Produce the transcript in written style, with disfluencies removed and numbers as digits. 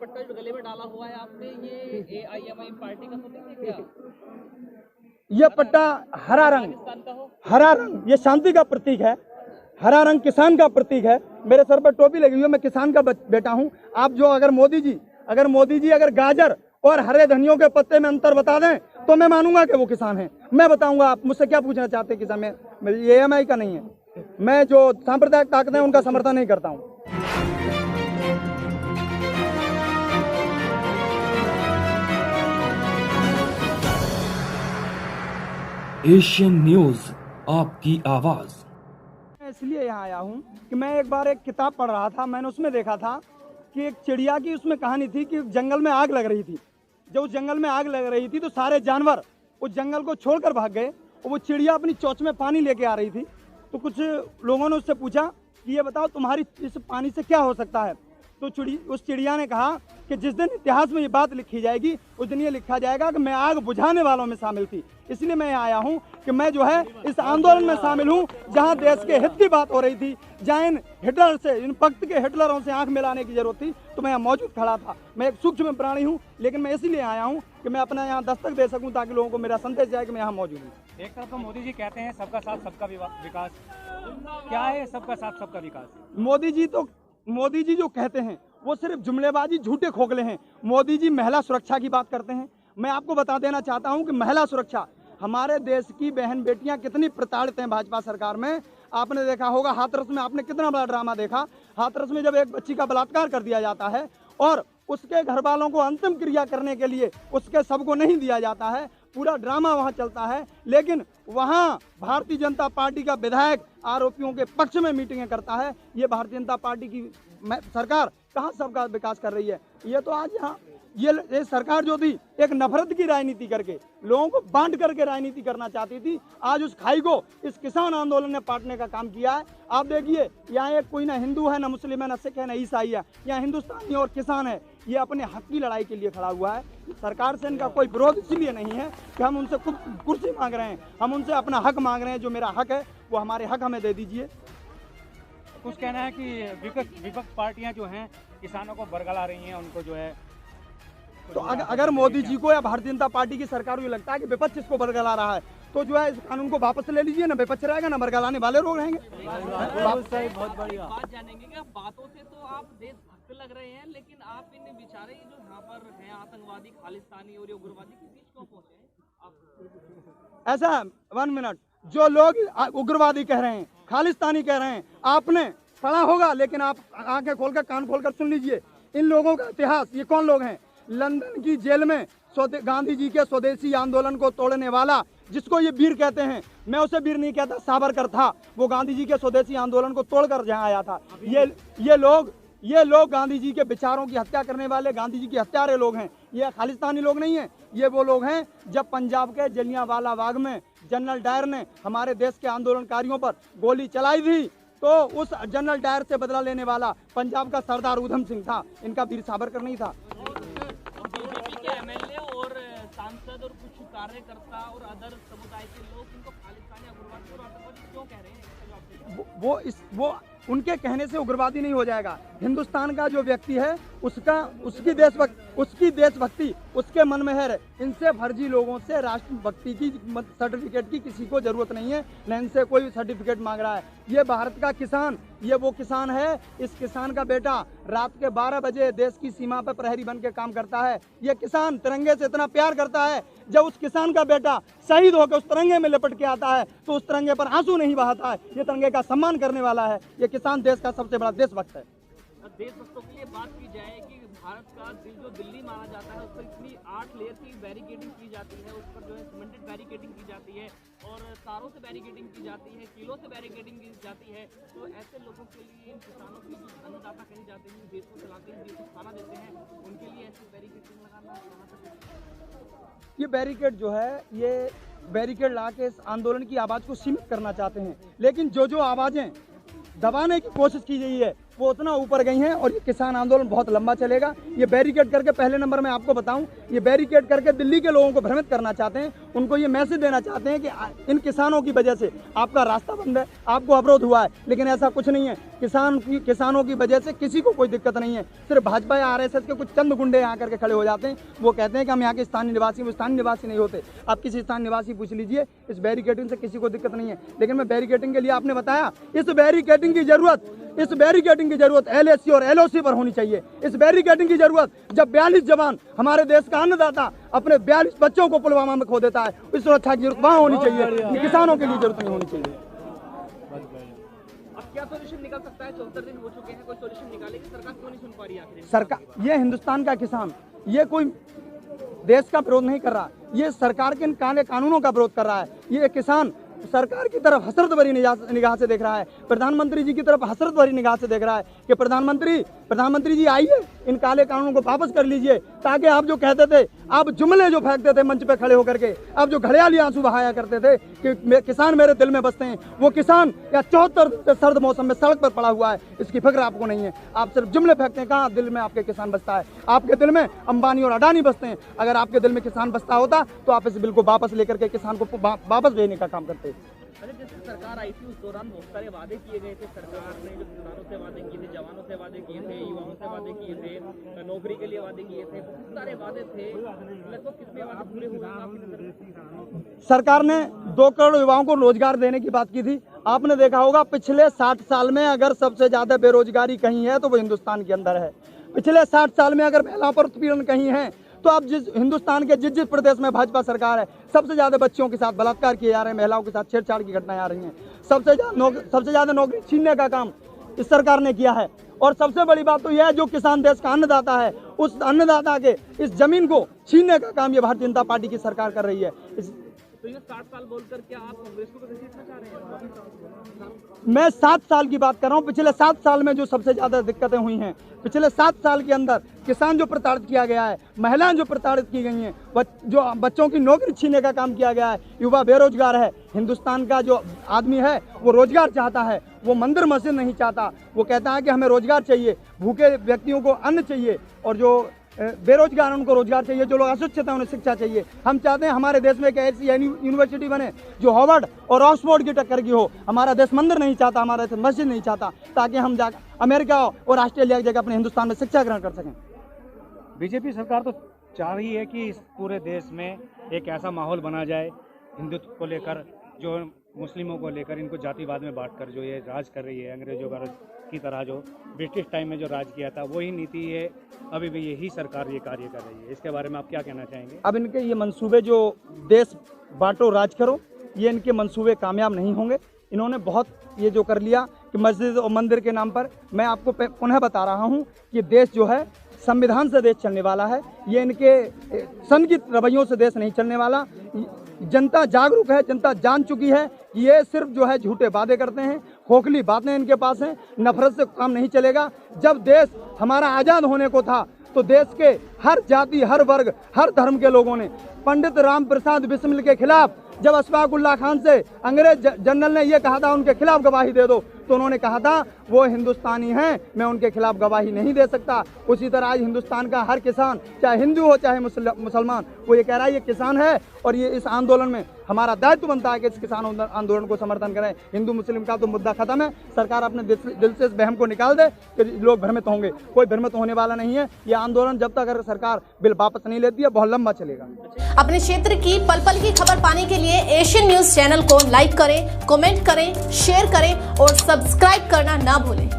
पट्टा जो गले में डाला हुआ है आपने, ये AIMI पार्टी का प्रतीक है क्या? ये पट्टा हरा रंग, पाकिस्तान का हो? हरा रंग ये शांति का प्रतीक है, हरा रंग किसान का प्रतीक है। मेरे सर पर टोपी लगी हुई है, मैं किसान का बेटा हूँ। आप जो अगर मोदी जी अगर गाजर और हरे धनियों के पत्ते में अंतर बता दें तो मैं मानूंगा कि वो किसान हैं। मैं बताऊंगा, आप मुझसे क्या पूछना चाहते हैं किसान में? ये AMI का नहीं है। मैं जो सांप्रदायिक ताकत है उनका समर्थन नहीं करता हूँ। एशियन न्यूज, आपकी आवाज। मैं इसलिए यहाँ आया हूँ कि मैं एक बार एक किताब पढ़ रहा था, मैंने उसमें देखा था कि एक चिड़िया की उसमें कहानी थी कि जंगल में आग लग रही थी। जब उस जंगल में आग लग रही थी तो सारे जानवर उस जंगल को छोड़कर भाग गए और वो चिड़िया अपनी चोंच में पानी लेके आ रही थी। तो कुछ लोगों ने उससे पूछा कि ये बताओ तुम्हारी इस पानी से क्या हो सकता है? तो उस चिड़िया ने कहा कि जिस दिन इतिहास में ये बात लिखी जाएगी उस दिन ये लिखा जाएगा कि मैं आग बुझाने वालों में शामिल थी। इसलिए मैं आया हूँ कि मैं जो है इस आंदोलन में शामिल हूँ जहाँ देश के हित की बात हो रही थी, जहाँ इन हिटलर से, इन वक्त के हिटलरों से आंख मिलाने की जरूरत थी, तो मैं यहाँ मौजूद खड़ा था। मैं एक सूक्ष्म प्राणी हूँ, लेकिन मैं इसलिए आया हूँ कि मैं अपना यहाँ दस्तक दे सकूँ ताकि लोगों को मेरा संदेश जाए कि मैं यहाँ मौजूद हूँ। एक तरफ तो मोदी जी कहते हैं सबका साथ सबका विकास, क्या है सबका साथ सबका विकास? मोदी जी जो कहते हैं वो सिर्फ जुमलेबाजी, झूठे खोखले हैं। मोदी जी महिला सुरक्षा की बात करते हैं। मैं आपको बता देना चाहता हूं कि महिला सुरक्षा, हमारे देश की बहन बेटियां कितनी प्रताड़ित हैं भाजपा सरकार में। आपने देखा होगा हाथरस में, आपने कितना बड़ा ड्रामा देखा। हाथरस में जब एक बच्ची का बलात्कार कर दिया जाता है और उसके घर वालों को अंतिम क्रिया करने के लिए उसके शव को नहीं दिया जाता है, पूरा ड्रामा वहाँ चलता है। लेकिन वहाँ भारतीय जनता पार्टी का विधायक आरोपियों के पक्ष में मीटिंगें करता है। ये भारतीय जनता पार्टी की सरकार कहाँ सबका विकास कर रही है? ये तो आज यहाँ ये सरकार जो थी एक नफरत की राजनीति करके, लोगों को बांट करके राजनीति करना चाहती थी। आज उस खाई को इस किसान आंदोलन ने पाटने का काम किया है। आप देखिए यहाँ एक कोई ना हिंदू है, ना मुस्लिम है, ना सिख है, ना ईसाई है, यहाँ हिंदुस्तानी और किसान है। ये अपने हक की लड़ाई के लिए खड़ा हुआ है। सरकार से इनका कोई विरोध इसलिए नहीं है कि हम उनसे कुर्सी मांग रहे हैं, हम उनसे अपना हक मांग रहे हैं। जो मेरा हक है वो हमारे हक हमें दे दीजिए। कुछ कहना है कि विपक्ष पार्टियां जो हैं किसानों को बरगला रही हैं, उनको जो है तो अगर मोदी जी को या भारतीय जनता पार्टी की सरकार को लगता है कि विपक्ष इसको बरगला रहा है तो जो है इस कानून को वापस ले लीजिए, ना विपक्ष रहेगा ना बरगलाने वाले लोग रहेंगे। बहुत बढ़िया बात जानेंगे कि बातों से तो आप देशभक्त लग रहे हैं, लेकिन आप इन बेचारे जो यहाँ पर हैं आतंकवादी, खालिस्तानी और उग्रवादी के बीच क्यों पहुंचे हैं? ऐसा 1 मिनट, जो लोग उग्रवादी कह रहे हैं, खालिस्तानी कह रहे हैं, आपने पढ़ा होगा, लेकिन आप आंखें खोलकर कान खोलकर सुन लीजिए इन लोगों का इतिहास। ये कौन लोग हैं? लंदन की जेल में गांधी जी के स्वदेशी आंदोलन को तोड़ने वाला, जिसको ये वीर कहते हैं, मैं उसे वीर नहीं कहता, सावरकर था। वो गांधी जी के स्वदेशी आंदोलन को तोड़कर जहाँ आया था। ये लोग गांधी जी के विचारों की हत्या करने वाले, गांधी जी के हत्यारे लोग हैं। ये खालिस्तानी लोग नहीं हैं। ये वो लोग हैं जब पंजाब के जलियांवाला बाग में जनरल डायर ने हमारे देश के आंदोलनकारियों पर गोली चलाई थी, तो उस जनरल डायर से बदला लेने वाला पंजाब का सरदार उधम सिंह था, इनका वीर सावरकर नहीं था। बीजेपी के MLA और सांसद और कुछ कार्यकर्ता और अदर समुदाय के लोग इनको खालिस्तानी, उग्रवादी और आतंकवादी क्यों कह रहे हैं? वो उनके कहने से उग्रवादी नहीं हो जाएगा। हिंदुस्तान का जो व्यक्ति है उसकी देशभक्ति उसके मन में है। इनसे फर्जी लोगों से राष्ट्रभक्ति की सर्टिफिकेट की किसी को जरूरत नहीं है, न इनसे कोई सर्टिफिकेट मांग रहा है। ये भारत का किसान, ये वो किसान है, इस किसान का बेटा रात के 12 बजे देश की सीमा पर प्रहरी बन के काम करता है। ये किसान तिरंगे से इतना प्यार करता है, जब उस किसान का बेटा शहीद होकर उस तिरंगे में लिपट के आता है तो उस तिरंगे पर आंसू नहीं बहाता है। ये तिरंगे का सम्मान करने वाला है। ये किसान देश का सबसे बड़ा देशभक्त है। देशभक्तों के लिए बात की जाए कि भारत का जो दिल्ली माना जाता है उस पर इतनी 8 लेयर की बैरिकेडिंग की जाती है, उस पर जो है सीमेंटेड बैरिकेडिंग की जाती है और तारों से बैरिकेडिंग की जाती है, कीलों से बैरिकेडिंग की जाती है। तो ऐसे लोगों के लिए, इन किसानों के लिए अन्नदाता कहे जाते हैं, देश को चलाते हैं, देश को खाना देते हैं, उनके लिए ऐसी बैरिकेडिंग लगाना, ये बैरिकेड जो है, ये बैरिकेड ला के इस आंदोलन की आवाज़ को सीमित करना चाहते हैं। लेकिन जो आवाज़ें दबाने की कोशिश की गई है वो उतना ऊपर गई हैं और ये किसान आंदोलन बहुत लंबा चलेगा। ये बैरिकेड करके, पहले नंबर में आपको बताऊं, ये बैरिकेड करके दिल्ली के लोगों को भ्रमित करना चाहते हैं। उनको ये मैसेज देना चाहते हैं कि इन किसानों की वजह से आपका रास्ता बंद है, आपको अवरोध हुआ है, लेकिन ऐसा कुछ नहीं है। किसानों की वजह से किसी को कोई दिक्कत नहीं है। सिर्फ भाजपा या आरएसएस के कुछ चंद गुंडे यहाँ करके खड़े हो जाते हैं। वो कहते हैं कि हम यहाँ के स्थानीय निवासी, वो स्थानीय निवासी नहीं होते। आप किसी स्थानीय निवासी पूछ लीजिए, इस बैरिकेडिंग से किसी को दिक्कत नहीं है। लेकिन मैं बैरिकेडिंग के लिए, आपने बताया, इस बैरिकेडिंग की जरूरत LAC और LOC पर होनी चाहिए। इस बैरिकेडिंग की जरूरत जब 42 जवान, हमारे देश का अन्नदाता, अपने 42 बच्चों को पुलवामा में खो देता है, इस सुरक्षा की जरूरत वहाँ होनी चाहिए, किसानों के लिए जरूरत नहीं होनी चाहिए। अब क्या सोल्यूशन निकल सकता है? 74 दिन हो चुके हैं, कोई सोल्यूशन निकालेगी सरकार? क्यों नहीं सुन पा रही है आखिर? सरकार, ये हिंदुस्तान का किसान, ये कोई देश का विरोध नहीं कर रहा, ये सरकार के इन काले कानूनों का विरोध कर रहा है। ये किसान सरकार की तरफ हसरत भरी निगाह से देख रहा है, प्रधानमंत्री जी की तरफ हसरत भरी निगाह से देख रहा है कि प्रधानमंत्री जी आइए, इन काले कानूनों को वापस कर लीजिए, ताकि आप जो कहते थे, आप जुमले जो फेंकते थे मंच पे खड़े होकर के, आप जो घड़ियाली आंसू बहाया करते थे कि किसान मेरे दिल में बसते हैं, वो किसान या 74 से सर्द मौसम में सड़क पर पड़ा हुआ है, इसकी फिक्र आपको नहीं है। आप सिर्फ जुमले फेंकते हैं। कहाँ दिल में आपके किसान बसता है? आपके दिल में अंबानी और अडानी बसते हैं। अगर आपके दिल में किसान बसता होता तो आप इस बिल को वापस लेकर के किसान को वापस भेजने का काम करते। अरे जैसे सरकार आई थी उस दौरान बहुत सारे वादे किए गए थे। सरकार ने जो किसानों से वादे किए थे, जवानों से वादे किए थे, युवाओं से वादे किए थे, नौकरी के लिए वादे किए थे, बहुत सारे वादे थे। लगभग कितने वादे पूरे हुए आपकी नजर में? सरकार ने 2 करोड़ युवाओं को रोजगार देने की बात की थी। आपने देखा होगा पिछले 60 साल में अगर सबसे ज्यादा बेरोजगारी कहीं है तो वो हिंदुस्तान के अंदर है। पिछले 60 साल में अगर महिलाओं पर उत्पीड़न कहीं है तो आप हिंदुस्तान के जिस प्रदेश में भाजपा सरकार है, सबसे ज्यादा बच्चियों के साथ बलात्कार किए जा रहे हैं, महिलाओं के साथ छेड़छाड़ की घटनाएं आ रही हैं, सबसे ज्यादा नौकरी छीनने का काम इस सरकार ने किया है। और सबसे बड़ी बात तो यह है, जो किसान देश का अन्नदाता है, उस अन्नदाता के इस जमीन को छीनने का काम ये भारतीय जनता पार्टी की सरकार कर रही है। तो ये 60 साल बोलकर क्या आप कांग्रेस को घसीटना चाह रहे हैं? मैं 7 साल की बात कर रहा हूँ। पिछले 7 साल में जो सबसे ज्यादा दिक्कतें हुई हैं, पिछले 7 साल के अंदर किसान जो प्रताड़ित किया गया है, महिलाएं जो प्रताड़ित की गई हैं, जो बच्चों की नौकरी छीनने का काम किया गया है, युवा बेरोजगार है। हिंदुस्तान का जो आदमी है वो रोजगार चाहता है, वो मंदिर मस्जिद नहीं चाहता। वो कहता है कि हमें रोजगार चाहिए, भूखे व्यक्तियों को अन्न चाहिए, और जो बेरोजगार उनको रोजगार चाहिए, जो लोग अशिक्षित हैं उन्हें शिक्षा चाहिए। हम चाहते हैं हमारे देश में एक ऐसी यूनिवर्सिटी बने जो हार्वर्ड और ऑक्सफोर्ड की टक्कर की हो। हमारा देश मंदिर नहीं चाहता, हमारा देश मस्जिद नहीं चाहता, ताकि हम जाकर अमेरिका और ऑस्ट्रेलिया की जगह अपने हिंदुस्तान में शिक्षा ग्रहण कर सकें। बीजेपी सरकार तो चाह रही है कि इस पूरे देश में एक ऐसा माहौल बना जाए हिंदुत्व को लेकर, जो मुस्लिमों को लेकर इनको जातिवाद में बांटकर जो ये राज कर रही है, अंग्रेजों की तरह जो ब्रिटिश टाइम में जो राज किया था वही नीति है, अभी भी यही सरकार ये कार्य कर रही है। इसके बारे में आप क्या कहना चाहेंगे? अब इनके ये मंसूबे, जो देश बांटो राज करो, ये इनके मंसूबे कामयाब नहीं होंगे। इन्होंने बहुत ये जो कर लिया कि मस्जिद और मंदिर के नाम पर, मैं आपको पुनः बता रहा हूँ कि देश जो है संविधान से देश चलने वाला है। ये इनके संगीत रवैयों से देश नहीं चलने वाला। जनता जागरूक है, जनता जान चुकी है कि ये सिर्फ जो है झूठे वादे करते हैं, खोखली बातें इनके पास हैं। नफरत से काम नहीं चलेगा। जब देश हमारा आज़ाद होने को था तो देश के हर जाति, हर वर्ग, हर धर्म के लोगों ने पंडित राम प्रसाद बिस्मिल के खिलाफ, जब अशफाकुल्लाह खान से अंग्रेज जनरल ने यह कहा था उनके खिलाफ गवाही दे दो, तो उन्होंने कहा था वो हिंदुस्तानी हैं, मैं उनके खिलाफ गवाही नहीं दे सकता। उसी तरह आज हिंदुस्तान का हर किसान, चाहे हिंदू हो चाहे मुसलमान, वो ये कह रहा है ये किसान है, और ये इस आंदोलन में हमारा दायित्व बनता है कि इस किसान आंदोलन को समर्थन करें। हिंदू मुस्लिम का तो मुद्दा खत्म है। सरकार अपने दिल से इस वहम को निकाल दे कि लोग भ्रमित होंगे। कोई भ्रमित होने वाला नहीं है। ये आंदोलन जब तक अगर सरकार बिल वापस नहीं लेती है, बहुत लंबा चलेगा। अपने क्षेत्र की पल पल की खबर पाने के लिए एशियन न्यूज चैनल को लाइक करें, कमेंट करें, शेयर करें और सब्सक्राइब करना ना भूलें।